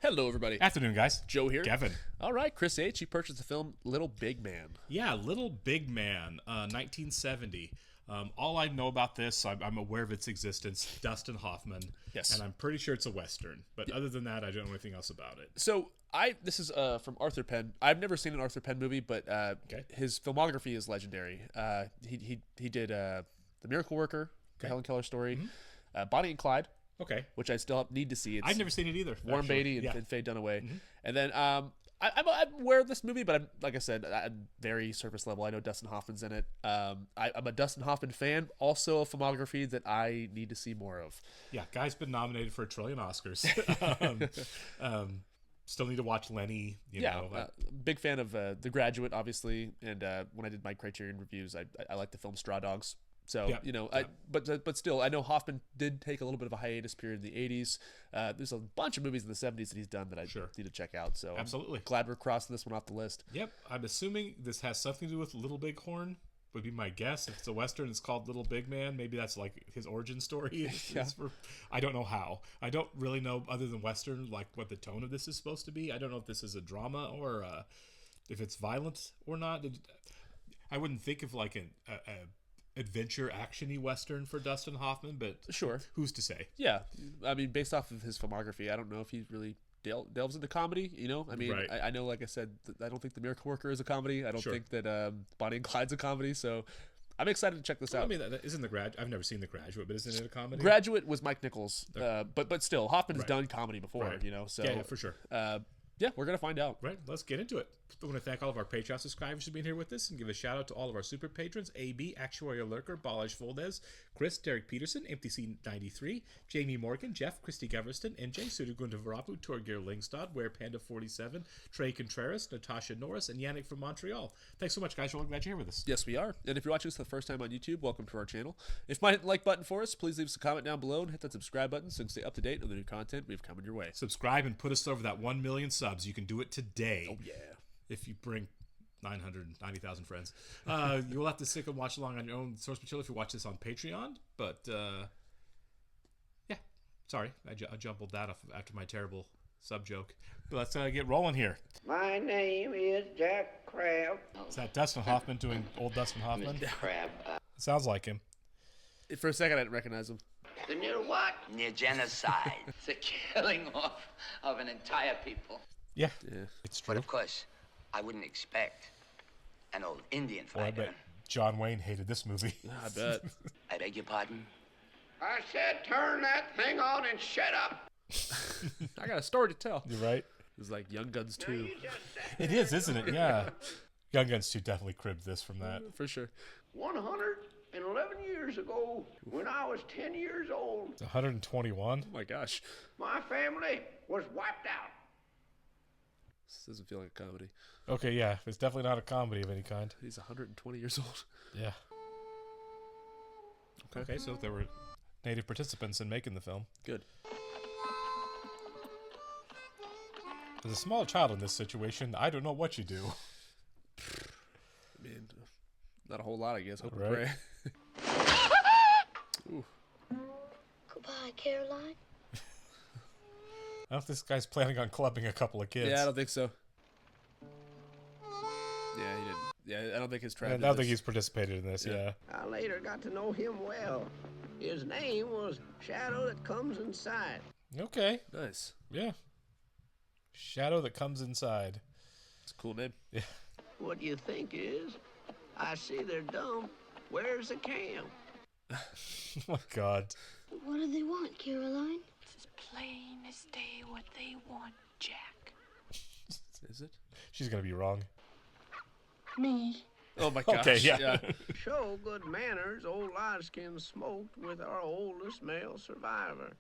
Hello, everybody. Afternoon, guys. Joe here. Kevin. All right, Chris H. You purchased the film Little Big Man. Yeah, Little Big Man, 1970. All I know about this, I'm aware of its existence, Dustin Hoffman. Yes. And I'm pretty sure it's a Western. But other than that, I don't know anything else about it. So this is from Arthur Penn. I've never seen an Arthur Penn movie, but his filmography is legendary. He did The Miracle Worker, the Helen Keller story, Bonnie and Clyde. Okay. Which I still need to see. I've never seen it either. Warren Beatty and Faye Dunaway. And then I'm aware of this movie, but like I said, I'm very surface level. I know Dustin hoffman's in it. I'm a Dustin Hoffman fan. Also a filmography that I need to see more of. Yeah, guy's been nominated for 1 trillion Oscars. Still need to watch Lenny. You know. Big fan of The Graduate, obviously. And when I did my Criterion reviews, I like the film Straw Dogs. So, but still, I know Hoffman did take a little bit of a hiatus period in the 80s. There's a bunch of movies in the 70s that he's done that I need to check out. So absolutely. I'm glad we're crossing this one off the list. Yep. I'm assuming this has something to do with Little Big Horn, would be my guess. If it's a Western, it's called Little Big Man. Maybe that's like his origin story. I don't know how. I don't really know, other than Western, like what the tone of this is supposed to be. I don't know if this is a drama or if it's violent or not. I wouldn't think of like a adventure action-y Western for Dustin Hoffman, but sure, who's to say? Yeah, I mean, based off of his filmography, I don't know if he really delves into comedy. I mean, right. I know, like I said, I don't think The Miracle Worker is a comedy. I don't think that Bonnie and Clyde's a comedy. So I'm excited to check this out. I mean, that isn't I've never seen The Graduate, but isn't it a comedy? Graduate was Mike Nichols, but still, Hoffman has done comedy before. Right. So yeah, for sure. Yeah, we're going to find out. Right, let's get into it. I want to thank all of our Patreon subscribers for being here with us and give a shout out to all of our super patrons: AB, Actuarial Lurker, Balaj Foldez, Chris, Derek Peterson, MTC93, Jamie Morgan, Jeff, Christy Goverston, NJ, Sudagunda Varapu, Torgir Lingstad, Ware Panda 47, Trey Contreras, Natasha Norris, and Yannick from Montreal. Thanks so much, guys. We're glad you're here with us. Yes, we are. And if you're watching this for the first time on YouTube, welcome to our channel. If you might hit the like button for us, please leave us a comment down below and hit that subscribe button so you can stay up to date on the new content we've coming your way. Subscribe and put us over that 1 million subs. You can do it today. Oh, yeah. If you bring 990,000 friends. You'll have to stick and watch along on your own source material if you watch this on Patreon. But, yeah. Sorry, I jumbled that off after my terrible sub joke. But let's get rolling here. My name is Jack Crab. Is that Dustin Hoffman doing old Dustin Hoffman? Mr. Crab. Sounds like him. For a second, I didn't recognize him. The near what? Near genocide. It's a killing off of an entire people. Yeah, it's true. But of course, I wouldn't expect an old Indian Well, I fighter. bet John Wayne hated this movie. I bet. I beg your pardon? I said turn that thing on and shut up. I got a story to tell. You're right. It was like Young Guns 2. It is, isn't it? Yeah. Young Guns 2 definitely cribbed this from that. For sure. 111 years ago, when I was 10 years old, 121? Oh my gosh. my family was wiped out. This doesn't feel like a comedy. Okay, yeah. It's definitely not a comedy of any kind. He's 120 years old. Yeah. Okay, so there were native participants in making the film. Good. As a small child in this situation, I don't know what you do. I mean, not a whole lot, I guess. Hope and Right. pray. Ooh. Goodbye, Caroline. I don't know if this guy's planning on clubbing a couple of kids. Yeah, I don't think so. Yeah, he didn't. Yeah, I don't think his I tribe. don't think he's participated in this, yeah. I later got to know him well. His name was Shadow That Comes Inside. Okay, Nice. yeah. Shadow That Comes Inside. It's a cool name. Yeah. What do you think is? I see they're dumb. Where's the cam? Oh my god. What do they want, Caroline? It's as plain as day what they want, Jack. Is it? She's gonna be wrong. Me. Oh my gosh. Okay, yeah. Show good manners, old Lodgkin smoked with our oldest male survivor.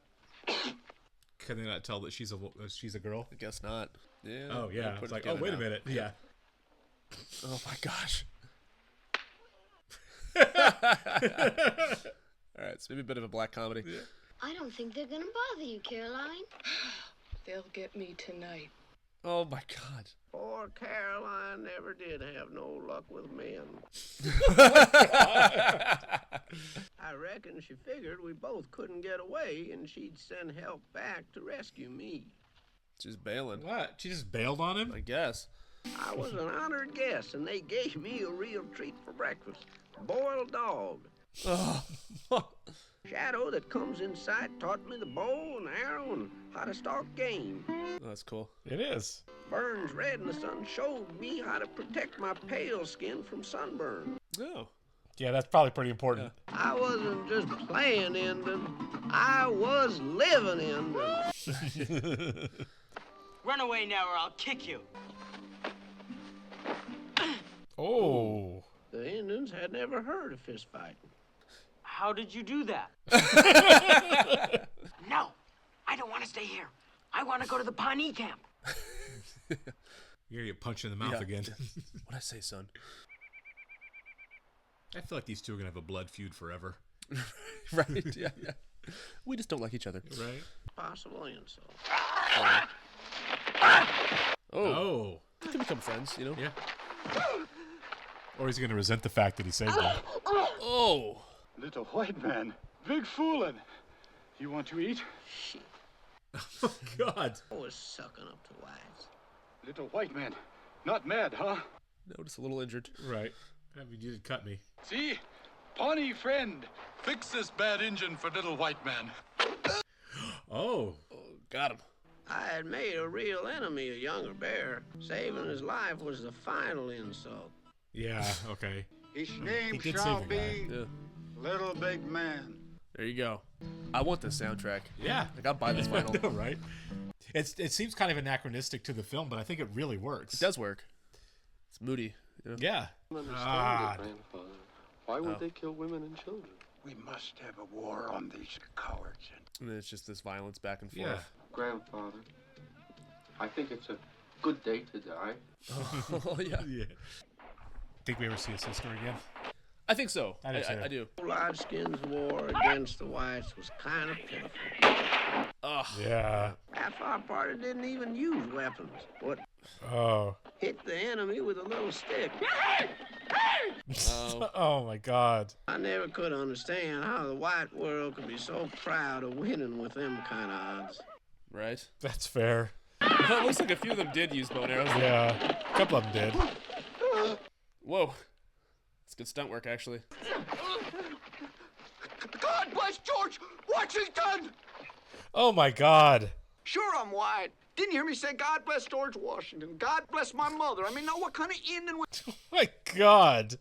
Can they not tell that she's a girl? I guess not. Yeah. Oh yeah. Put It's it like, oh together wait a now. minute. Yeah. Oh my gosh. All right, so maybe a bit of a black comedy. I don't think they're gonna bother you, Caroline. They'll get me tonight. Oh my god. Poor Caroline never did have no luck with men. I reckon she figured we both couldn't get away and she'd send help back to rescue me. Just bailing. What? She just bailed on him? I guess. I was an honored guest, and they gave me a real treat for breakfast. Boiled dog. Oh. Shadow that comes in sight taught me the bow and arrow and how to stalk game. That's cool. It is. Burns red in the sun showed me how to protect my pale skin from sunburn. Oh. Yeah, that's probably pretty important. I wasn't just playing Indian, I was living Indian. Run away now or I'll kick you. Oh. The Indians had never heard of fist fighting. How did you do that? No, I don't want to stay here. I want to go to the Pawnee camp. You're gonna get punched in the mouth again. What'd I say, son? I feel like these two are gonna have a blood feud forever. Right? Yeah. We just don't like each other. Right? Possible insult. Oh. We can become friends, you know? Yeah. Or he's gonna resent the fact that he saved him. Oh. Little white man, big foolin'. You want to eat? Shit, Oh, God. I was sucking up to whites. Little white man, not mad, huh? No, just a little injured. Right. I mean, you did cut me. See? Pawnee friend, fix this bad engine for little white man. Oh. Oh, got him. I had made a real enemy, a younger bear. Saving his life was the final insult. Yeah, okay. His He name did shall save the guy. be Yeah. Little Big Man. There you go. I want this soundtrack. Yeah. Like, I'll buy this vinyl. No, right? It seems kind of anachronistic to the film, but I think it really works. It does work. It's moody. You know? Yeah. Understand it, grandfather. Why would they kill women and children? We must have a war on these cowards. And then it's just this violence back and forth. Yeah. Grandfather, I think it's a good day to die. Oh, yeah. Yeah. Think we ever see a sister again? I think so. I do too. I do. Light-skins' war against the whites was kind of pitiful. Ugh. Yeah. Half our party didn't even use weapons. What Oh. hit the enemy with a little stick. Oh. Oh my God. I never could understand how the white world could be so proud of winning with them kind of odds. Right? That's fair. Well, it looks like a few of them did use bow and arrows. Yeah. A couple of them did. Whoa. It's good stunt work, actually. God bless George Washington! Oh my God. Sure, I'm white. Didn't you hear me say God bless George Washington? God bless my mother. I mean, now what kind of Indian would... Oh my God.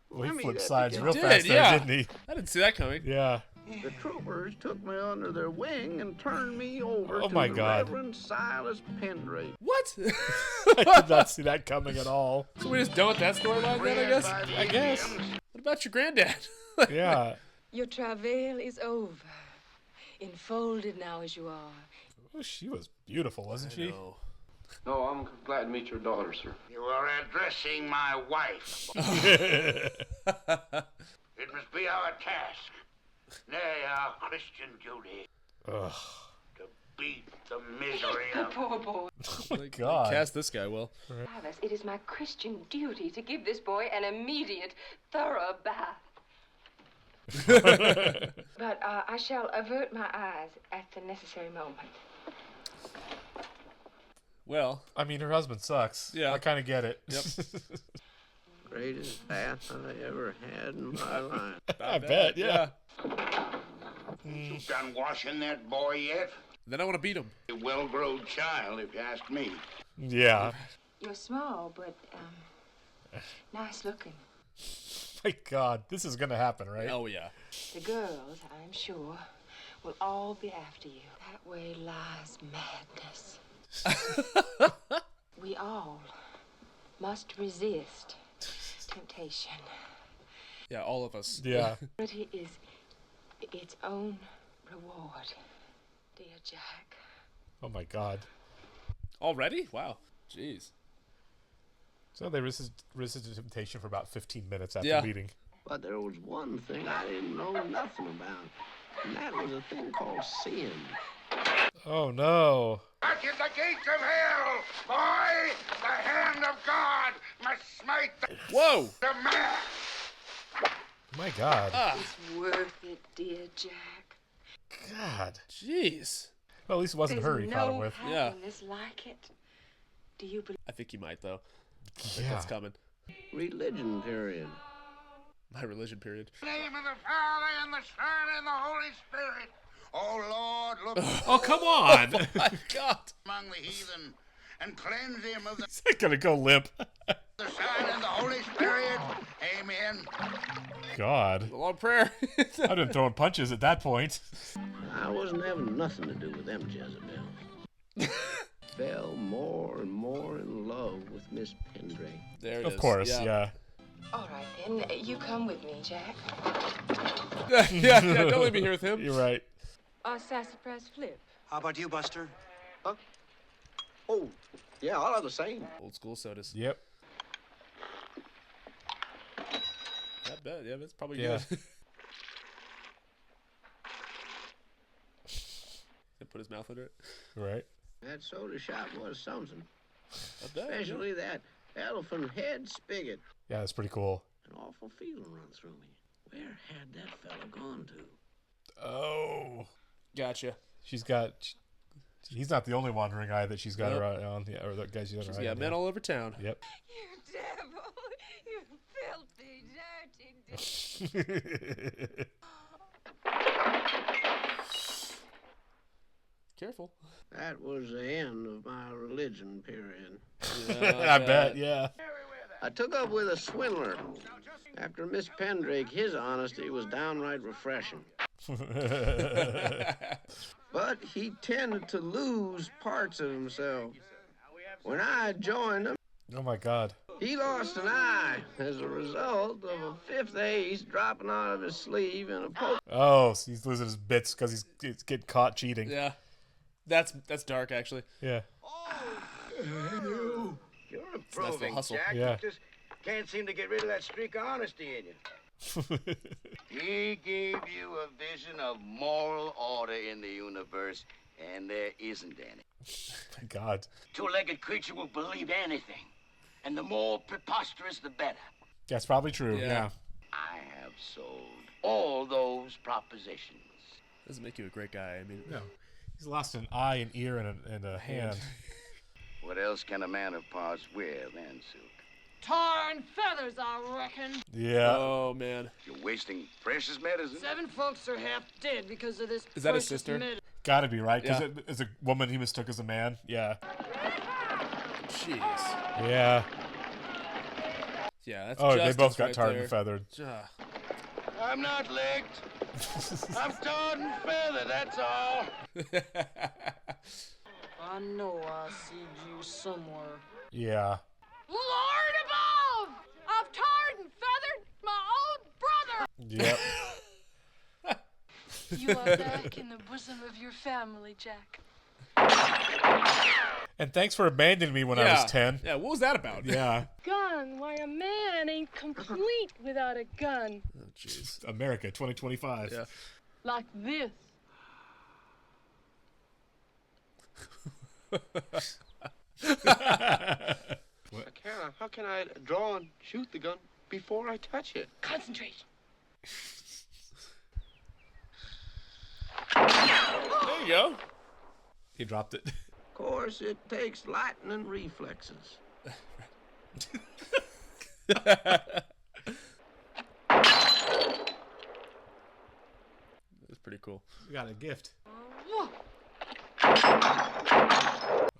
Well, I he mean, flipped that sides did- real Did, fast there, yeah. didn't he? I didn't see that coming. Yeah. The troopers took me under their wing and turned me over Oh to my the God. Reverend Silas Pendrake. What? I did not see that coming at all. So we just done with that storyline then, I guess? I guess. What about your granddad? Yeah. Your travail is over. Enfolded now as you are. Oh, she was beautiful, wasn't she? No. No, I'm glad to meet your daughter, sir. You are addressing my wife. It must be our task, nay, our Christian duty, Ugh. to beat the misery of... Poor boy. Oh my God. Cast this guy well. Silas, it is my Christian duty to give this boy an immediate, thorough bath. But I shall avert my eyes at the necessary moment. Well, I mean, her husband sucks. Yeah. I kind of get it. Yep. Greatest bath I ever had in my life. I bet, yeah. You done washing that boy yet? Then I want to beat him. A well-growed child, if you ask me. Yeah. You're small, but nice looking. My God, this is going to happen, right? Oh, yeah. The girls, I'm sure, will all be after you. That way lies madness. We all must resist temptation. Yeah, all of us. Yeah. Purity is its own reward, dear Jack. Oh my God. Already? Wow. Jeez. So they resisted temptation for about 15 minutes after Yeah. meeting. But there was one thing I didn't know nothing about, and that was a thing called sin. Oh no. Back in the gates of hell, boy! The hand of God must smite Whoa! the man! My God. It's worth it, dear Jack. God. Jeez. Well, at least it wasn't her he fought him no with. happiness like it. Do you believe? I think you might though. I think Yeah. that's coming. Religion period. My religion period. In the name of the Father, and the Son, and the Holy Spirit. Oh, Lord, look Oh, come on! Oh my God. among the heathen and cleanse him of the He's not gonna go limp. Son and the Holy Spirit. Amen. God. A long prayer. I'd been throwing punches at that point. I wasn't having nothing to do with them Jezebels. Fell more and more in love with Miss Pendrake. There it Of is. course, yeah. All right, then. You come with me, Jack. yeah, don't leave me here with him. You're right. Sassafras flip. How about you, Buster? Huh? Oh, yeah, I'll have the same. Old school sodas. Yep. I bet. Yeah, that's probably Yeah. good. And put his mouth under it. Right. That soda shop was something. I bet. yeah. Especially that elephant head spigot. Yeah, that's pretty cool. An awful feeling run through me. Where had that fella gone to? Oh. Gotcha. He's not the only wandering eye that she's got Nope. her eye on. Yeah, or the guy she's got her eye Yeah, on. men all over town. Yep. You devil! You filthy, dirty devil! Careful. That was the end of my religion period. Yeah, I bet, yeah. I took up with a swindler. After Miss Pendrake, his honesty was downright refreshing. But he tended to lose parts of himself. When I joined him, Oh my God. he lost an eye as a result of a fifth ace dropping out of his sleeve in a poke. Oh, so he's losing his bits because he's getting caught cheating. Yeah. That's dark, actually. Yeah. You're improving, hustle. Jack. Yeah. You just can't seem to get rid of that streak of honesty in you. He gave you a vision of moral order in the universe, and there isn't any. My God. Two-legged creature will believe anything. And the more preposterous, the better. That's probably true. Yeah. Yeah. I have sold all those propositions. Doesn't make you a great guy. I mean, No. He's lost an eye, an ear, and a hand. What else can a man of parts wear than silk? Tar and feathers, I reckon. Yeah. Oh man. You're wasting precious medicine. 7 folks are half dead because of this. Is that his precious sister? Gotta be right, because Yeah. as a woman he mistook as a man. Yeah. Jeez. Yeah. Yeah, that's Oh, they justice both got right tarred there. and feathered. Ah. I'm not licked. I'm tarred and feathered, that's all. I know I see you somewhere. Yeah. Lord above! I've tarred and feathered my own brother! Yep. You are back in the bosom of your family, Jack. And thanks for abandoning me when I was 10. Yeah, what was that about? Yeah. Gun? Why, a man ain't complete without a gun. Oh, jeez. America 2025. Yeah. Like this. How can I draw and shoot the gun before I touch it? Concentration. There you go. He dropped it. Of course, it takes lightning reflexes. That's pretty cool. We got a gift.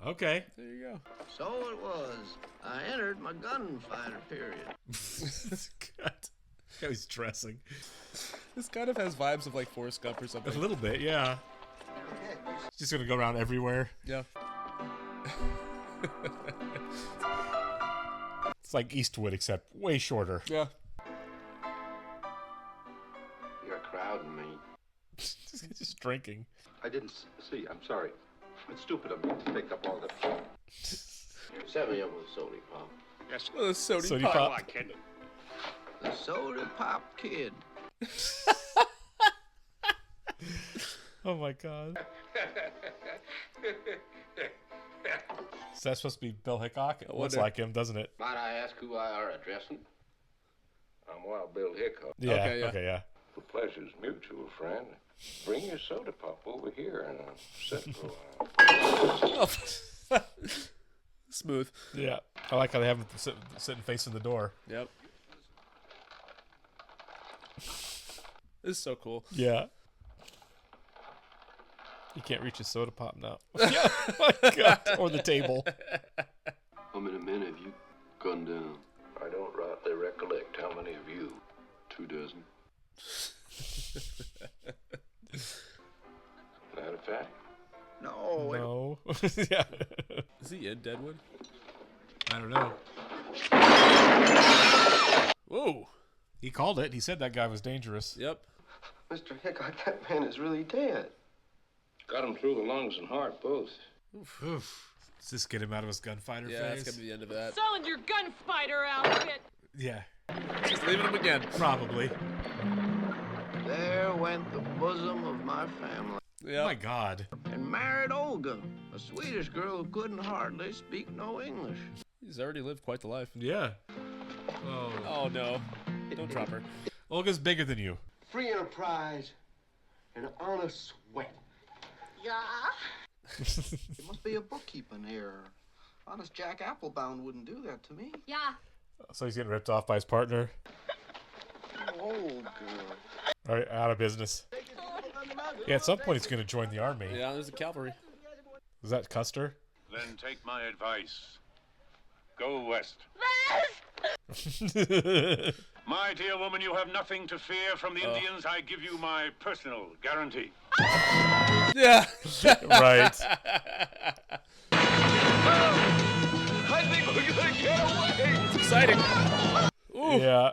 Okay. There you go. So it was. I entered my gunfighter period. God. How he's dressing. This kind of has vibes of like Forrest Gump or A something. little bit, yeah. He's just gonna go around everywhere. Yeah. It's like Eastwood, except way shorter. Yeah. You're crowding me. Just drinking. I didn't see. I'm sorry. It's stupid of me to pick up all the. Set me up with a soda pop. Yes. Oh, Sody Sody Pop. Pop. I can't. The soda pop kid. Oh my God. Is that supposed to be Bill Hickok? It looks wonder. like him, doesn't it? Might I ask who I are addressing? I'm Wild Bill Hickok. Yeah. Okay, yeah. Okay, yeah. The pleasure's mutual, friend. Bring your soda pop over here and sit for a while. Smooth. Yeah. I like how they have him sitting facing the door. Yep. This is so cool. Yeah. You can't reach a soda pop now. Yeah. Oh my God. Or the table. How many men have you gunned down? I don't rightly recollect how many of you. 2 dozen. That a fact? No. Yeah. Is he in Deadwood? I don't know. Whoa. He called it. He said that guy was dangerous. Yep. Mr. Hickok, that man is really dead. Got him through the lungs and heart, both. Oof. Does this get him out of his gunfighter Yeah, phase? that's gonna be the end of that. Selling your gunfighter outfit. Yeah. Just leaving him again. Probably. There went the bosom of my family. Yeah. Oh my God. And married Olga, a Swedish girl who couldn't hardly speak no English. He's already lived quite the life. Yeah. Oh. Oh no. Don't drop her. Olga's bigger than you. Free enterprise and honest sweat. Yeah? It must be a bookkeeping error. Honest Jack Applebound wouldn't do that to me. Yeah. So he's getting ripped off by his partner. Oh, girl. All right, out of business. Yeah, at some point he's going to join the army. Yeah, there's a cavalry. Is that Custer? Then take my advice. Go west. My dear woman, you have nothing to fear from the Indians. I give you my personal guarantee. Yeah. Right. I think we're gonna get away. It's exciting. Ooh. Yeah.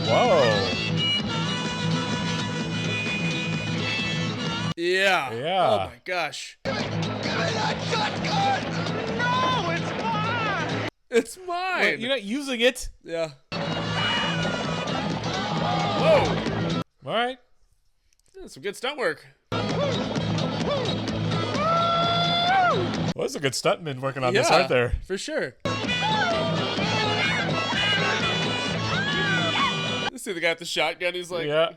Whoa. Yeah. Yeah. Oh my gosh. Give me that shotgun! No, it's mine! It's mine. Wait, you're not using it. Yeah. Whoa. All right. Yeah, some good stunt work. Well, there's a good stuntman working on this, aren't there? For sure. You see the guy with the shotgun, he's like... Yeah.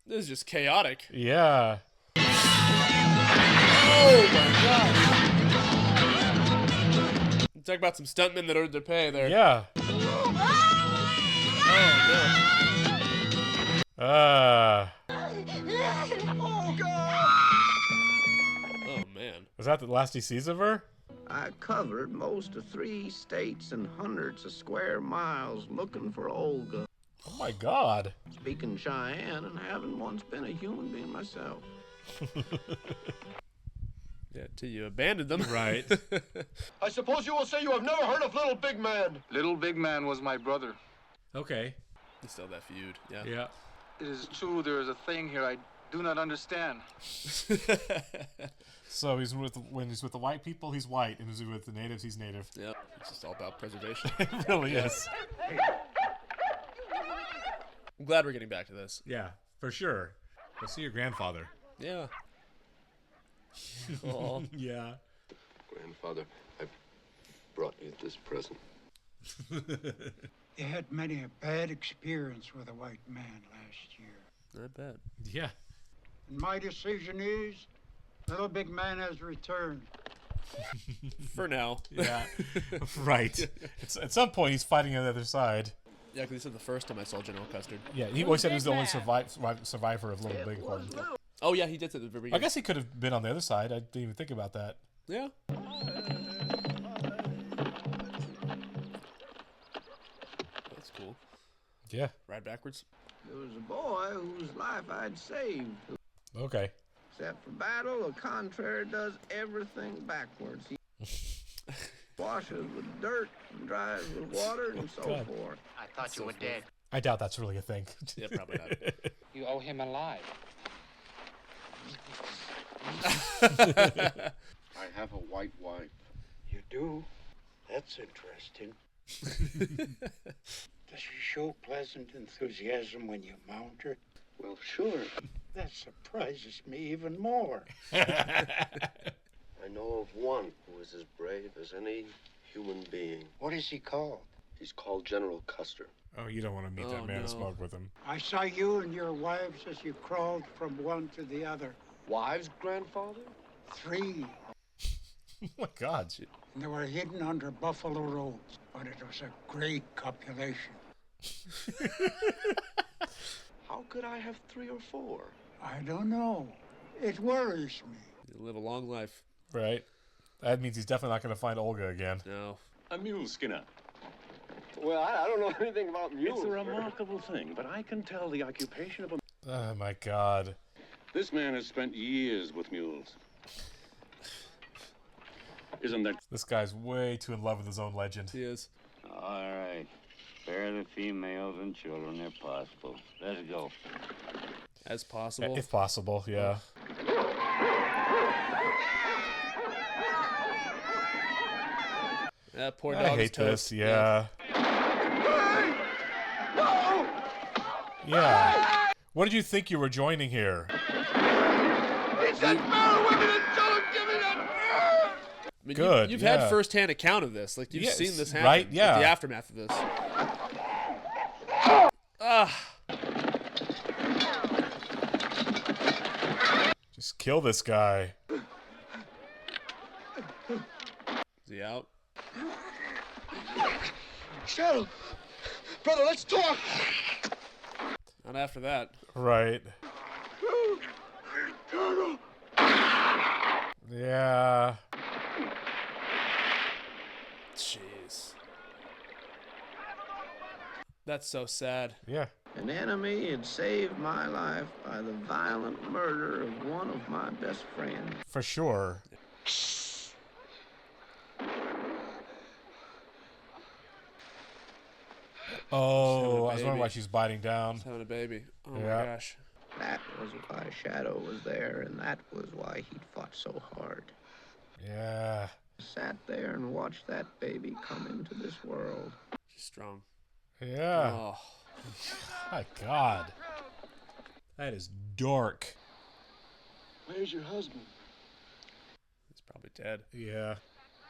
This is just chaotic. Yeah. Oh my god. Talk about some stuntmen that earned their pay there. Yeah. Oh man. Was that the last he sees of her? I covered most of 3 states and hundreds of square miles looking for Olga. Oh my God. Speaking Cheyenne and having once been a human being myself. Yeah, till you abandoned them. Right. I suppose you will say you have never heard of Little Big Man. Little Big Man was my brother. Okay. It's still that feud. Yeah. Yeah. It is true there is a thing here I do not understand. So when he's with the white people, he's white, and when he's with the natives, he's native. Yep. It's just all about preservation. It really is. I'm glad we're getting back to this. Yeah, for sure. Go see your grandfather. Yeah. Aw. Yeah. Grandfather, I've brought you this present. You had many a bad experience with a white man last year. Not bad. Yeah. And my decision is, Little Big Man has returned. For now. Yeah. Right. At some point, he's fighting on the other side. Yeah, because this is the first time I saw General Custard. Yeah, he always said he was the only survivor of Little Bighorn. Oh yeah, he did say at the very beginning. I guess he could have been on the other side. I didn't even think about that. Yeah. That's cool. Yeah. Ride backwards. There was a boy whose life I'd saved. Okay. Except for battle, a contrary does everything backwards. He washes with dirt and dries with water and so God. forth. I thought you were dead. I doubt that's really a thing. Yeah, probably not. You owe him a life. I have a white wife. You do? That's interesting. Does she show pleasant enthusiasm when you mount her? Well, sure. That surprises me even more. I I know of one who is as brave as any human being. What is he called? He's called General Custer. Oh, you don't want to meet that man and smoke with him. I saw you and your wives as you crawled from one to the other. Wives, grandfather? 3. Oh my God. And they were hidden under buffalo robes, but it was a great copulation. How could I have 3 or 4? I don't know. It worries me. You live a long life. Right. That means he's definitely not going to find Olga again. No. A mule skinner. Well, I don't know anything about mules. It's a remarkable thing, but I can tell the occupation of a... Oh my God. This man has spent years with mules. Isn't that... This guy's way too in love with his own legend. He is. All right. Spare the females and children if possible. Let's go. As possible? If possible, yeah. That poor I dog hate is toast. this, yeah. Yeah. What did you think you were joining here? It's that foul women and don't give me that. I mean, Good. You've yeah. had first-hand account of this. Like, you've Yes, seen this happen. right? Yeah. Like, the aftermath of this. Just kill this guy. Is he out? Cheryl, brother, let's talk. Not after that. Right. Yeah. Jeez. That's so sad. Yeah. An enemy had saved my life by the violent murder of one of my best friends. For sure. Oh, I was wondering why she's biting down. She's having a baby. Oh Yeah. my gosh. That was why Shadow was there, and that was why he'd fought so hard. Yeah. Sat there and watched that baby come into this world. She's strong. Yeah. Oh. My God. That is dark. Where's your husband? He's probably dead. Yeah.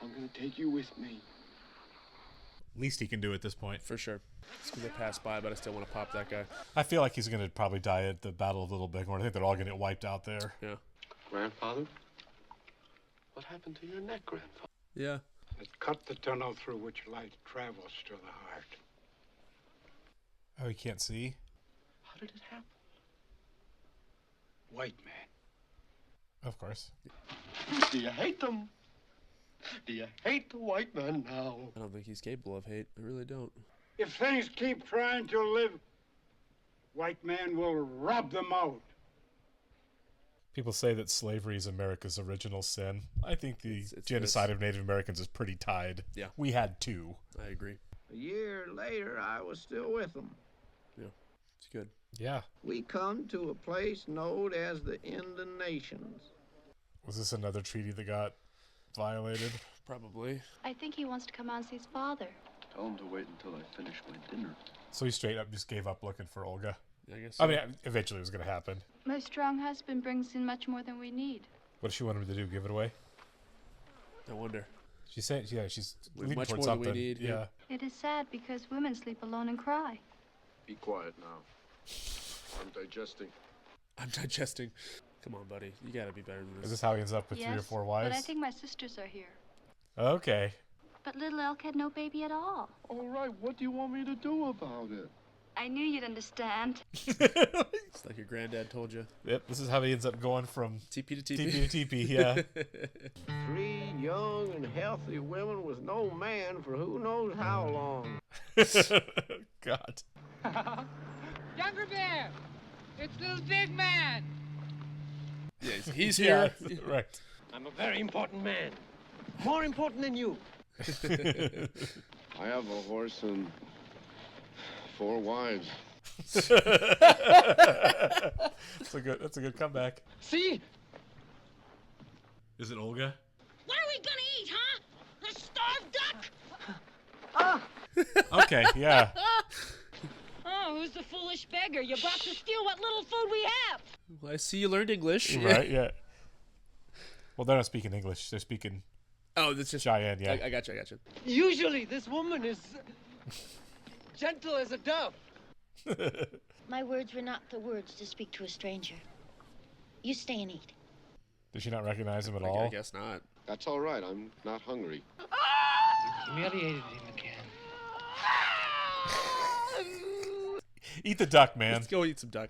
I'm gonna take you with me. Least he can do at this point. For sure. It's because they passed by, but I still want to pop that guy. I feel like he's going to probably die at the Battle of Little Bighorn. I think they're all going to get wiped out there. Yeah. Grandfather? What happened to your neck, Grandfather? Yeah. It cut the tunnel through which light travels to the heart. Oh, he can't see? How did it happen? White man. Of course. Do you hate them? Do you hate the white man now? I don't think he's capable of hate. I really don't. If things keep trying to live, white man will rob them out. People say that slavery is America's original sin. I think the genocide of Native Americans is pretty tied. Yeah. We had 2. I agree. A year later, I was still with them. Yeah. It's good. Yeah. We come to a place known as the Indian Nations. Was this another treaty that got violated? Probably. I think he wants to come out and see his father. Tell him to wait until I finish my dinner. So he straight up just gave up looking for Olga. I guess so. I mean, eventually it was going to happen. My strong husband brings in much more than we need. What does she want him to do? Give it away? I wonder. She's saying, yeah, she's leaning much towards more than we something. need, Yeah. It is sad because women sleep alone and cry. Be quiet now. I'm digesting. I'm digesting. Come on, buddy. You gotta be better than this. Is this how he ends up with 3 or 4 wives? But I think my sisters are here. Okay. But little Elk had no baby at all. All right, what do you want me to do about it? I knew you'd understand. It's like your granddad told you. Yep, this is how he ends up going from TP to TP. TP to TP, yeah. 3 young and healthy women with no man for who knows how long. God. Younger Bear! It's Little Big Man! Yeah, he's here. Yeah, right. I'm a very important man. More important than you. I have a horse and 4 wives. That's a good comeback. See? Is it Olga? What are we gonna eat, huh? A starved duck? Okay, yeah. Oh, who's the foolish beggar? You brought to steal what little food we have. Well, I see you learned English. Right, yeah. Well, they're not speaking English. They're speaking. Oh, that's just Cheyenne. Yeah, I got you. Usually, this woman is gentle as a dove. My words were not the words to speak to a stranger. You stay and eat. Did she not recognize him at I all? guess not. That's all right. I'm not hungry. Humiliated him again. Eat the duck, man. Let's go eat some duck.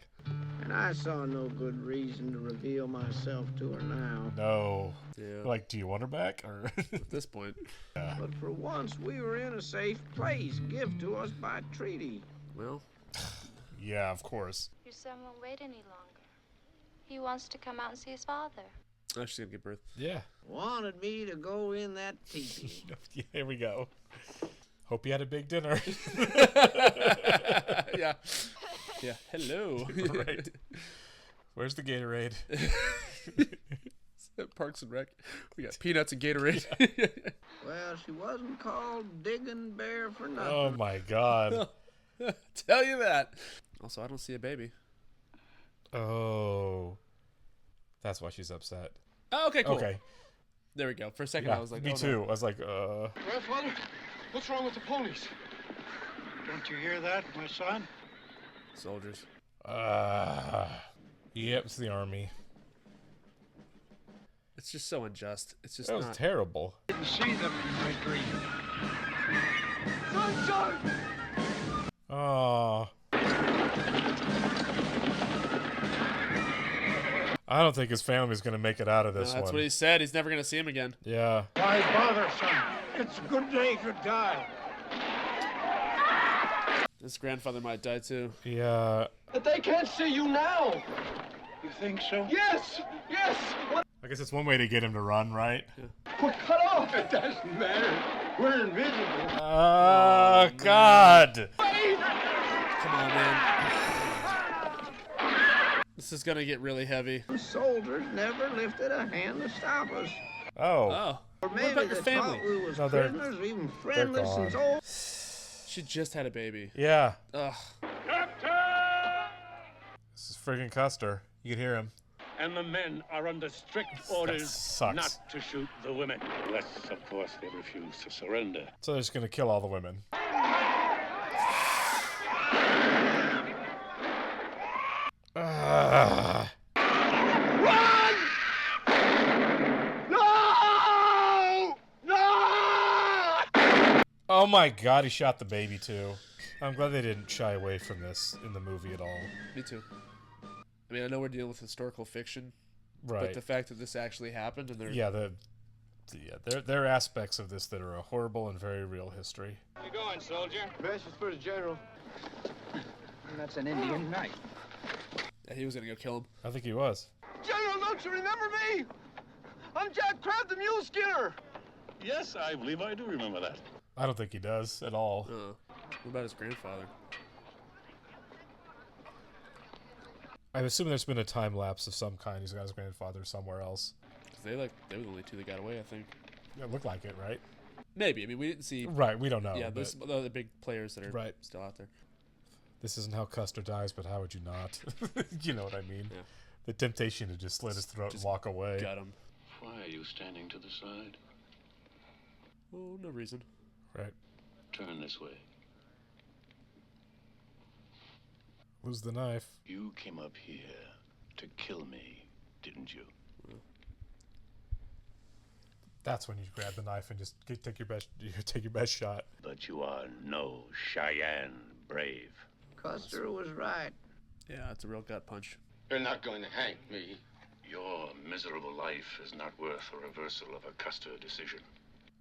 And I saw no good reason to reveal myself to her now. No. Yeah. Like, do you want her back? Or At this point. Yeah. But for once, we were in a safe place, given to us by treaty. Well. Yeah, of course. Your son won't wait any longer. He wants to come out and see his father. Oh, she's gonna give birth. Yeah. Wanted me to go in that teepee. Yeah, here we go. Hope you had a big dinner. Yeah. Yeah. Hello. Right. Where's the Gatorade? Parks and Rec. We got peanuts and Gatorade. Well, she wasn't called Diggin' Bear for nothing. Oh my God. Tell you that. Also, I don't see a baby. Oh. That's why she's upset. Oh, okay, cool. Okay. There we go. For a second, Yeah, I was like, me oh, too. No. I was like, Grandfather, what's wrong with the ponies? Don't you hear that, my son? Soldiers. Yep, it's the army. It's just so unjust. It's just That was not terrible. I didn't see them in my dream. Sunshine! Oh. I don't think his family's going to make it out of this No, that's one. what he said. He's never going to see him again. Yeah. Why bother, son? It's a good day to die. His grandfather might die too. Yeah. But they can't see you now. You think so? Yes, yes. What? I guess it's one way to get him to run, right? We're cut off. It doesn't matter. We're invisible. Oh, God. Come on, man. This is going to get really heavy. The soldiers never lifted a hand to stop us. Oh. Oh. Or What maybe about your they family? thought we was No, they're- prisoners, or even friendless gone. since old. She just had a baby. Yeah. Ugh. This is friggin' Custer. You can hear him. And the men are under strict orders sucks. not to shoot the women, unless, of course, they refuse to surrender. So they're just going to kill all the women. Run! No! No! Oh my God, he shot the baby too. I'm glad they didn't shy away from this in the movie at all. Me too. I mean, I know we're dealing with historical fiction, Right. but the fact that this actually happened and they're Yeah, there are aspects of this that are a horrible and very real history. You going, soldier? Message for the general. That's an Indian knife. Yeah, he was gonna go kill him. I think he was. General, don't you remember me? I'm Jack Crab, the mule skinner. Yes, I believe I do remember that. I don't think he does at all. What about his grandfather? I assume there's been a time lapse of some kind. He's got his grandfather somewhere else. 'Cause they were the only two that got away, I think. It looked like it, right? Maybe. I mean, we didn't see. Right, we don't know. Yeah, but there's other big players that are still out there. This isn't how Custer dies, but how would you not? You know what I mean? Yeah. The temptation to just slit his throat and walk away. Got him. Why are you standing to the side? Oh, no reason. Right. Turn this way. Lose the knife. You came up here to kill me, didn't you? That's when you grab the knife and just take your best shot. But you are no Cheyenne brave. Custer was right. Yeah, it's a real gut punch. You're not going to hang me. Your miserable life is not worth a reversal of a Custer decision.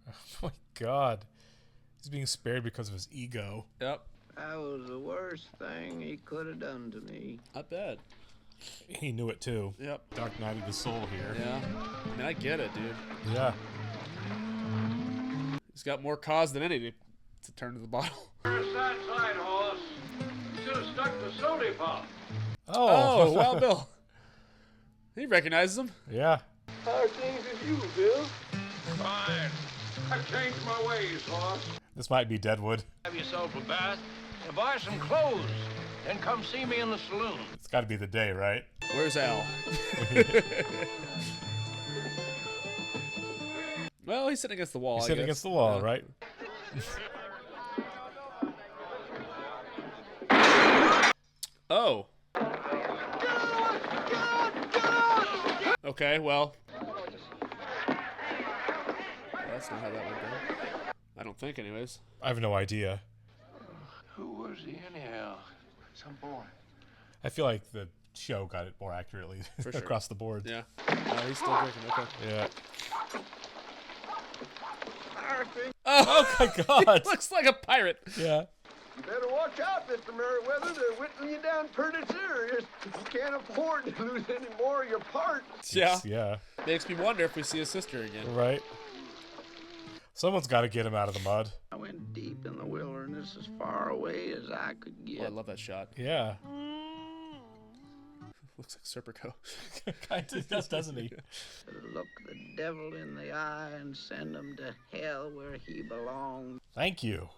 Oh my God. He's being spared because of his ego. Yep. That was the worst thing he could have done to me. I bet. He knew it too. Yep. Dark Knight of the Soul here. Yeah. I mean, I get it, dude. Yeah. He's got more cause than any to turn to the bottle. Where's that side horse? You should have stuck the sody pop. Oh, Wild Bill. He recognizes him. Yeah. How are things with you, Bill? Fine. I've changed my ways, horse. This might be Deadwood. Have yourself a bath and buy some clothes. Then come see me in the saloon. It's got to be the day, right? Where's Al? Well, he's sitting against the wall. He's sitting against the wall, right? Oh. Okay, well. That's not how that went down. I don't think, anyways. I have no idea. Who was he anyhow? Some boy. I feel like the show got it more accurately For sure. across the board. Yeah. He's still drinking. Okay. Yeah. Oh my God! He looks like a pirate. Yeah. You better watch out, Mr. Merriweather. They're whittling you down pretty serious. You can't afford to lose any more of your parts. Yeah. Yeah. Makes me wonder if we see his sister again. Right. Someone's got to get him out of the mud. I went deep in the wilderness as far away as I could get. Oh, I love that shot. Yeah. Looks like Serpico. Kind of does, doesn't he? Look the devil in the eye and send him to hell where he belongs. Thank you.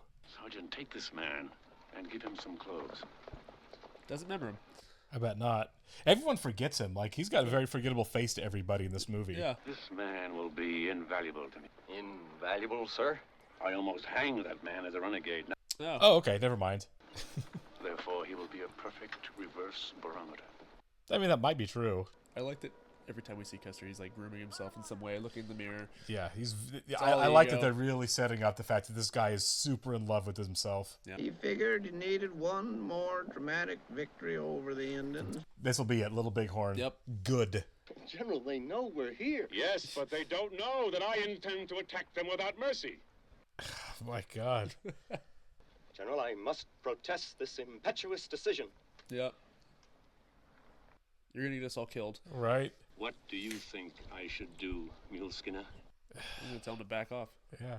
Sergeant, take this man and give him some clothes. Doesn't remember him. I bet not. Everyone forgets him. Like, he's got a very forgettable face to everybody in this movie. Yeah. This man will be invaluable to me. Invaluable, sir? I almost hanged that man as a renegade. Oh, okay. Never mind. Therefore, he will be a perfect reverse barometer. I mean, that might be true. I liked it. Every time we see Custer, he's like grooming himself in some way, looking in the mirror. Yeah, I like that they're really setting up the fact that this guy is super in love with himself. Yeah. He figured he needed one more dramatic victory over the Indians. This will be it, Little Bighorn. Yep. Good. General, they know we're here. Yes, but they don't know that I intend to attack them without mercy. Oh my God. General, I must protest this impetuous decision. Yep. You're gonna get us all killed. Right. What do you think I should do, Mule Skinner? I'm gonna tell him to back off. Yeah.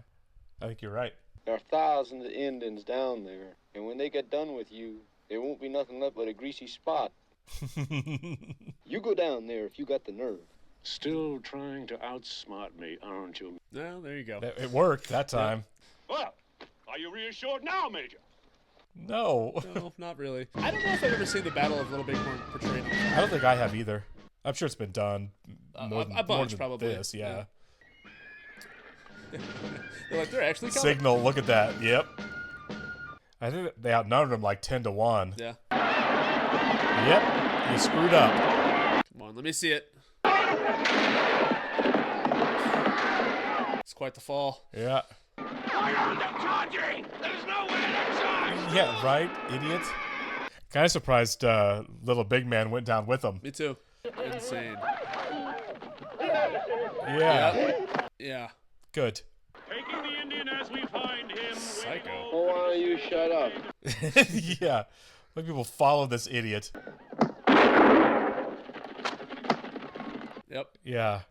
I think you're right. There are thousands of Indians down there, and when they get done with you, there won't be nothing left but a greasy spot. You go down there if you got the nerve. Still trying to outsmart me, aren't you? Well, there you go. It worked that time. Well, are you reassured now, Major? No. No, not really. I don't know if I've ever seen the Battle of Little Bighorn portrayed on I don't think I have either. I'm sure it's been done more than, a bunch, more than probably. this, yeah. They're like, they're actually coming. Signal, look at that. Yep. I think they outnumbered him like 10-1. Yeah. Yep. You screwed up. Come on, let me see it. It's quite the fall. Yeah. Why are they charging? There's nowhere to charge! Yeah, right, idiot. Kind of surprised Little Big Man went down with him. Me too. Insane. Yeah. Yeah. Good. Taking the Indian as we find him. Psycho. Oh, why don't you shut up? Yeah. Let people follow this idiot. Yep. Yeah.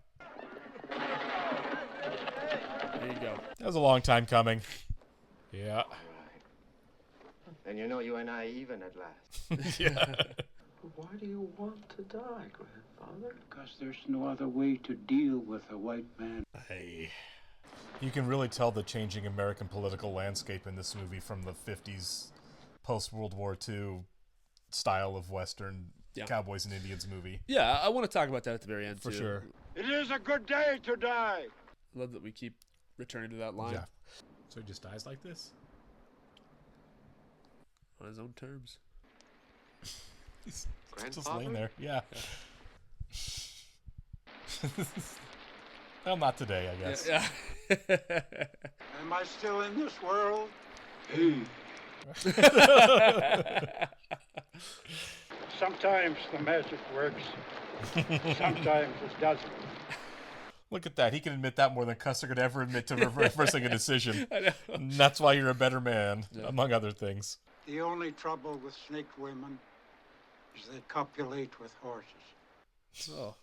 There you go. That was a long time coming. Yeah. And you know you and I even at last. Yeah. Why do you want to die, grandfather? Because there's no other way to deal with a white man. Hey. You can really tell the changing American political landscape in this movie from the 50s post-World War II style of Western Cowboys and Indians movie. Yeah, I want to talk about that at the very end, For too. sure. It is a good day to die. I love that we keep returning to that line. Yeah. So he just dies like this? On his own terms. He's just laying there. Yeah. Well, not today, I guess. Yeah. Am I still in this world? Sometimes the magic works. Sometimes it doesn't. Look at that. He can admit that more than Custer could ever admit to reversing a decision. I know. And that's why you're a better man, among other things. The only trouble with snake women is they copulate with horses. Oh.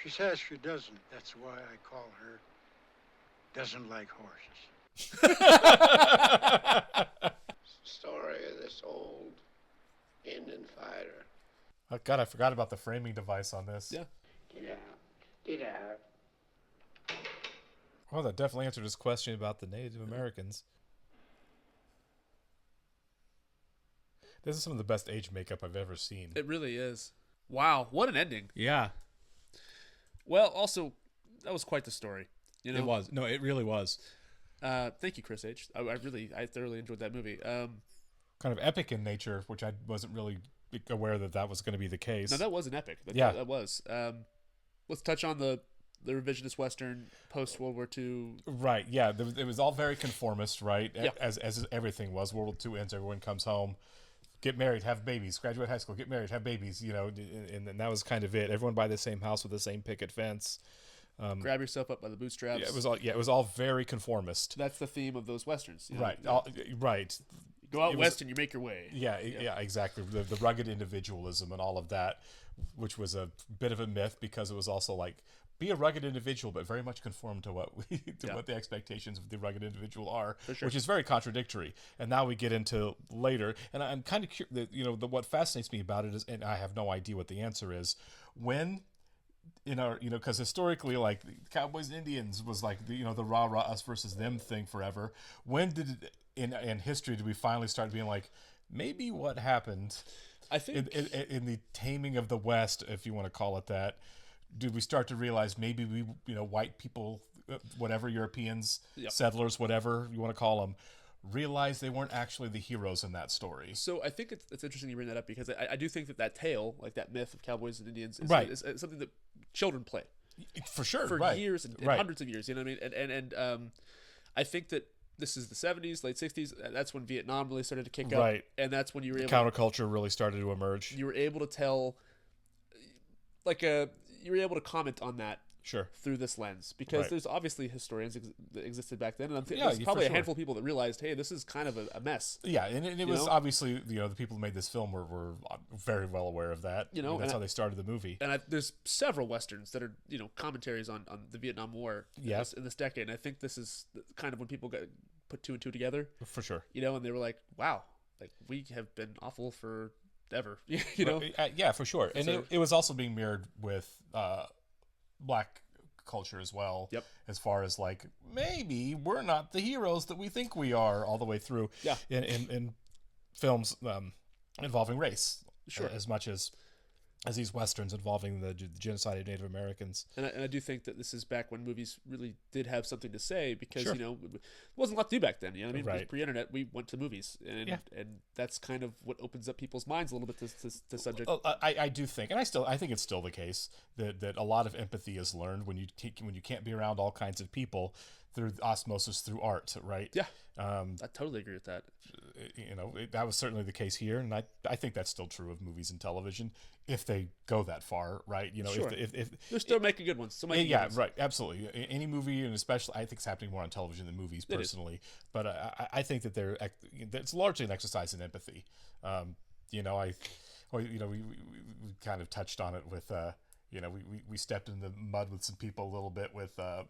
She says she doesn't. That's why I call her doesn't like horses. Story of this old Indian fighter. Oh, God, I forgot about the framing device on this. Yeah. Get out. Get out. Oh, that definitely answered his question about the Native Americans. This is some of the best age makeup I've ever seen. It really is. Wow, what an ending. Yeah. Well, also, that was quite the story. You know? It was. No, it really was. Thank you, Chris H. I thoroughly enjoyed that movie. Kind of epic in nature, which I wasn't really aware that was going to be the case. No, that was an epic. That was. Let's touch on the revisionist Western post World War II. Right. Yeah. It was all very conformist, right? Yeah. As everything was. World War II ends. Everyone comes home, get married, have babies, graduate high school, get married, have babies. You know, and that was kind of it. Everyone buy the same house with the same picket fence. Grab yourself up by the bootstraps. Yeah, it was all very conformist. That's the theme of those westerns, you know? Right? Right. Go out west and you make your way. Yeah, exactly. The rugged individualism and all of that, which was a bit of a myth because it was also like be a rugged individual, but very much conform to what what the expectations of the rugged individual are, which is very contradictory. And now we get into later, and I'm kind of curious. What fascinates me about it is, and I have no idea what the answer is, when. Because historically, like Cowboys and Indians was like the rah rah us versus them thing forever. When did in history did we finally start being like, maybe what happened? I think in the taming of the West, if you want to call it that, did we start to realize maybe we white people, whatever Europeans, settlers, whatever you want to call them, realized they weren't actually the heroes in that story. So I think it's interesting you bring that up because I do think that tale, like that myth of Cowboys and Indians, is something that children play for sure for years and hundreds of years. You know what I mean? And I think that this is the 70s, late 60s. That's when Vietnam really started to kick up, and that's when you were able counterculture really started to emerge. You were able to tell, you were able to comment on that. Sure. Through this lens, because there's obviously historians that existed back then, and there's probably a handful of people that realized, hey, this is kind of a mess. Yeah, and it was obviously the people who made this film were very well aware of that. That's how they started the movie. And there's several westerns that are commentaries on the Vietnam War. In this decade, and I think this is kind of when people got put two and two together. For sure. And they were like, wow, like we have been awful for ever. Yeah, for sure. And it was also being mirrored with black culture as well. Yep. As far as like maybe we're not the heroes that we think we are all the way through. Yeah. In films involving race. Sure. As much as these westerns involving the genocide of Native Americans. And I do think that this is back when movies really did have something to say because it wasn't a lot to do back then. I mean, right. Pre-internet, we went to movies, and that's kind of what opens up people's minds a little bit to subject. I do think, and I think it's still the case that a lot of empathy is learned when you can't be around all kinds of people through osmosis through art, right? Yeah. I totally agree with that. That was certainly the case here, and I think that's still true of movies and television if they go that far, right? Sure. If they're still making good ones. Right, absolutely. Any movie, and especially I think it's happening more on television than movies personally. But I think that it's largely an exercise in empathy. We kind of touched on it with we stepped in the mud with some people a little bit with the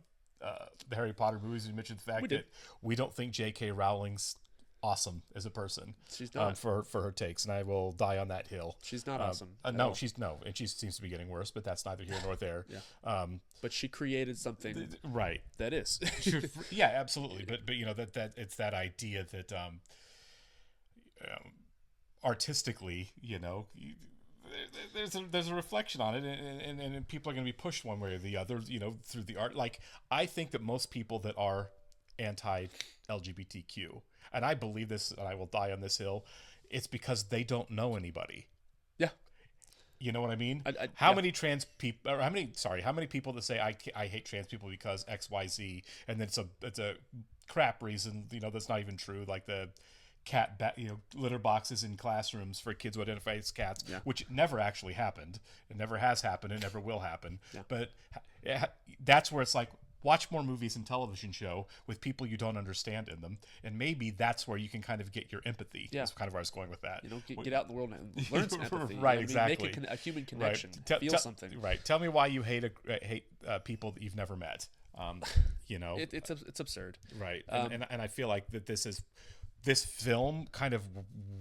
Harry Potter movies. We mentioned the fact that we don't think J.K. Rowling's awesome as a person. She's not for her takes, and I will die on that hill. She's not awesome. No, and she seems to be getting worse, but that's neither here nor there. Yeah. But she created something right that is. Yeah, absolutely. But that it's that idea that artistically, there's a reflection on it, and people are going to be pushed one way or the other, through the art. Like, I think that most people that are anti-LGBTQ, and I believe this, and I will die on this hill, it's because they don't know anybody. Yeah. You know what I mean? How many trans people, or how many people that say I hate trans people because X, Y, Z, and then it's a crap reason, that's not even true, like the litter boxes in classrooms for kids who identify as cats, which never actually happened. It never has happened. It never will happen. Yeah. But that's where it's like, watch more movies and television show with people you don't understand in them, and maybe that's where you can kind of get your empathy. Yeah. That's kind of where I was going with that. Get out in the world and learn some empathy. Right, exactly. Make a human connection. Right. Feel something. Right. Tell me why you hate people that you've never met. It's absurd. Right. And I feel like that this film kind of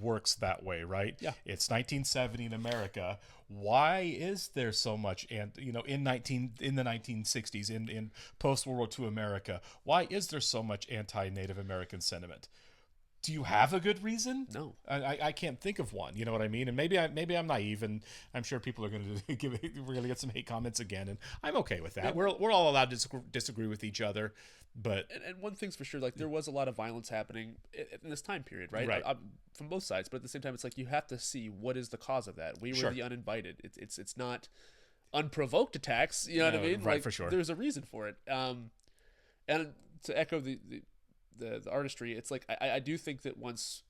works that way, right? Yeah. It's 1970 in America. Why is there so much, and in the 1960s, in post World War II America, why is there so much anti-Native American sentiment? do you have a good reason? No, I can't think of one. You know what I mean? And maybe I'm naive, and I'm sure people are going to we're going to get some hate comments again, and I'm okay with that. We're all allowed to disagree with each other, but and one thing's for sure, like there was a lot of violence happening in this time period, right? From both sides, but at the same time, it's like you have to see what is the cause of that. We were the uninvited. It's not unprovoked attacks. You know what I mean? Right, like, for sure. There's a reason for it. And to echo the artistry, it's like I do think that once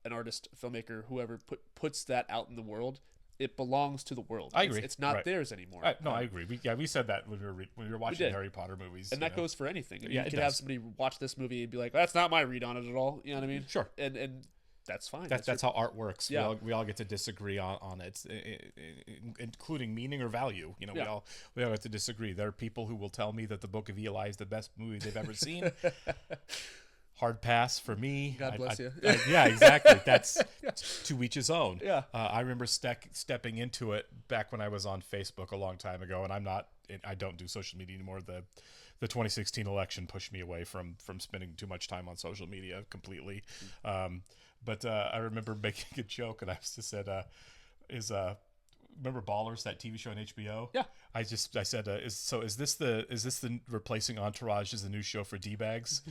an artist, filmmaker, whoever puts that out in the world, it belongs to the world. I agree. It's not theirs anymore. I agree. We said that when we were watching Harry Potter movies, and that goes for anything. Yeah, you could have somebody watch this movie and be like, "That's not my read on it at all." You know what I mean? Sure. And that's fine. That's how art works. Yeah. We all get to disagree on it, including meaning or value. You know, we all get to disagree. There are people who will tell me that the Book of Eli is the best movie they've ever seen. Hard pass for me. God bless you. Yeah, exactly. That's to each his own. Yeah. I remember stepping into it back when I was on Facebook a long time ago, and I don't do social media anymore. The 2016 election pushed me away from spending too much time on social media completely. But I remember making a joke, and I just said, remember Ballers, that TV show on HBO? Yeah. I said, is this the replacing Entourage as the new show for D-bags?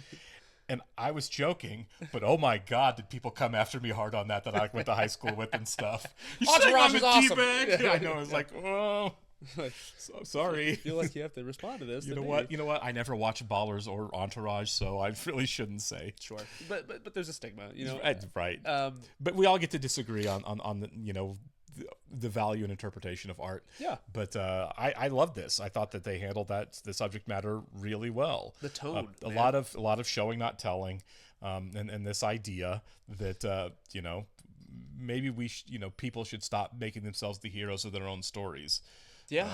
And I was joking, but oh my God, did people come after me hard on that I went to high school with and stuff. Entourage is awesome. Yeah, I know. It was like, oh, so sorry. I feel like you have to respond to this. You know what? I never watched Ballers or Entourage, so I really shouldn't say. Sure, but there's a stigma, you know. Right. But we all get to disagree on the the value and interpretation of art. Yeah. But I love this. I thought that they handled the subject matter really well. The tone. A lot of showing, not telling, and this idea that maybe people should stop making themselves the heroes of their own stories. Yeah.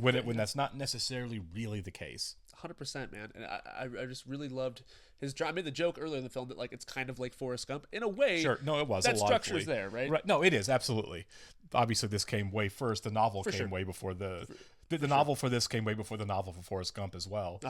When that's not necessarily really the case. 100%, man. And I just really loved his job. I made the joke earlier in the film that like it's kind of like Forrest Gump in a way. Sure. No, it was. That structure's there, right? Right. No, it is, absolutely. Obviously, this came way first. The novel came way before the novel for this came way before the novel for Forrest Gump as well.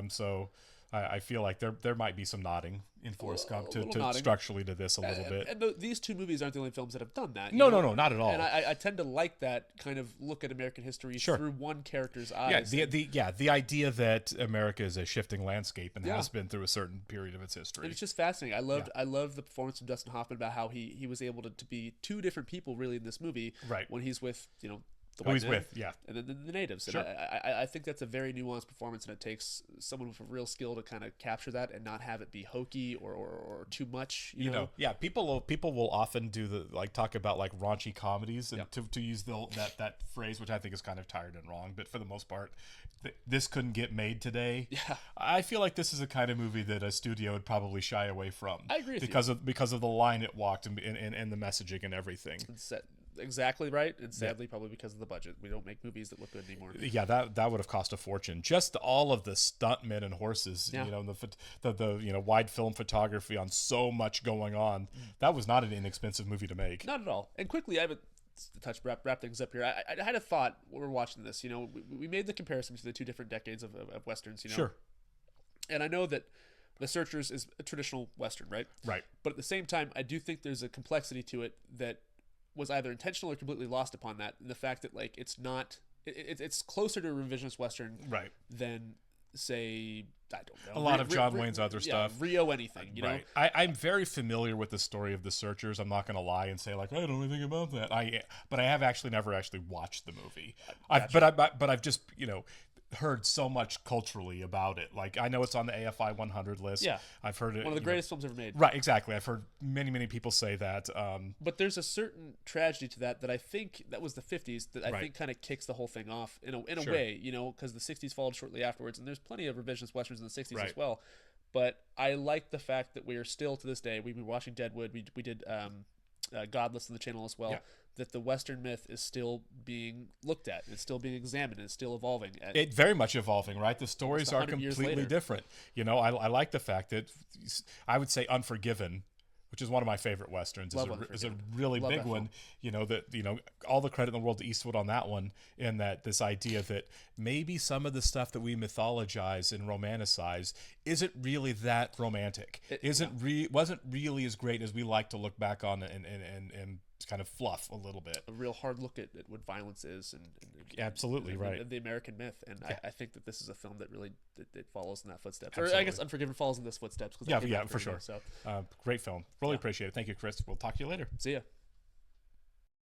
So I feel like there might be some nodding in Forrest Gump to structurally to this a little bit. And these two movies aren't the only films that have done that. No, not at all. And I tend to like that kind of look at American history through one character's eyes. The idea that America is a shifting landscape and has been through a certain period of its history. And it's just fascinating. I loved the performance of Dustin Hoffman about how he was able to be two different people really in this movie. Right. When he's with the who white he's man, with, and then the natives. Sure. And I think that's a very nuanced performance, and it takes someone with a real skill to kind of capture that and not have it be hokey or too much. You know? Yeah. People will often do talk about like raunchy comedies, and to use that phrase, which I think is kind of tired and wrong, but for the most part, this couldn't get made today. Yeah. I feel like this is a kind of movie that a studio would probably shy away from. I agree with because of the line it walked and the messaging and everything. Exactly right, and sadly probably because of the budget, we don't make movies that look good anymore. Yeah, that would have cost a fortune. Just all of the stuntmen and horses, the wide film photography on so much going on. That was not an inexpensive movie to make. Not at all. And quickly, I have a wrap things up here. I had a thought when we were watching this. We made the comparison to the two different decades of westerns. Sure. And I know that The Searchers is a traditional western, right? Right. But at the same time, I do think there's a complexity to it that was either intentional or completely lost upon that. And the fact that like it's not, it's closer to a revisionist western, right, than say, I don't know, a lot of John Wayne's other stuff, Rio anything, you know. I'm very familiar with the story of The Searchers. I'm not going to lie and say like I don't know anything about that. But I have actually never actually watched the movie. But I've just heard so much culturally about it. Like I know it's on the AFI 100 list. Yeah, I've heard it. One of the greatest films ever made. Right, exactly. I've heard many people say that. But there's a certain tragedy to that I think that was the 50s that I think kind of kicks the whole thing off in a way, because the 60s followed shortly afterwards, and there's plenty of revisionist westerns in the 60s as well. But I like the fact that we are still to this day. We've been watching Deadwood. We did Godless on the channel as well. Yeah. That the Western myth is still being looked at, it's still being examined, it's still evolving. It's very much evolving, right? The stories are completely different. I like the fact that I would say Unforgiven, which is one of my favorite westerns. Is a really Love big that one. film. You know, that, you know, all the credit in the world to Eastwood on that one, and that this idea that maybe some of the stuff that we mythologize and romanticize isn't really that romantic. Wasn't really as great as we like to look back on and kind of fluff a little bit. A real hard look at what violence is, and absolutely right. The American myth, and I think that this is a film that really it follows in that footsteps. Absolutely. Or I guess Unforgiven follows in this footsteps. Yeah, for sure. Great film. Really appreciate it. Thank you, Chris. We'll talk to you later. See ya.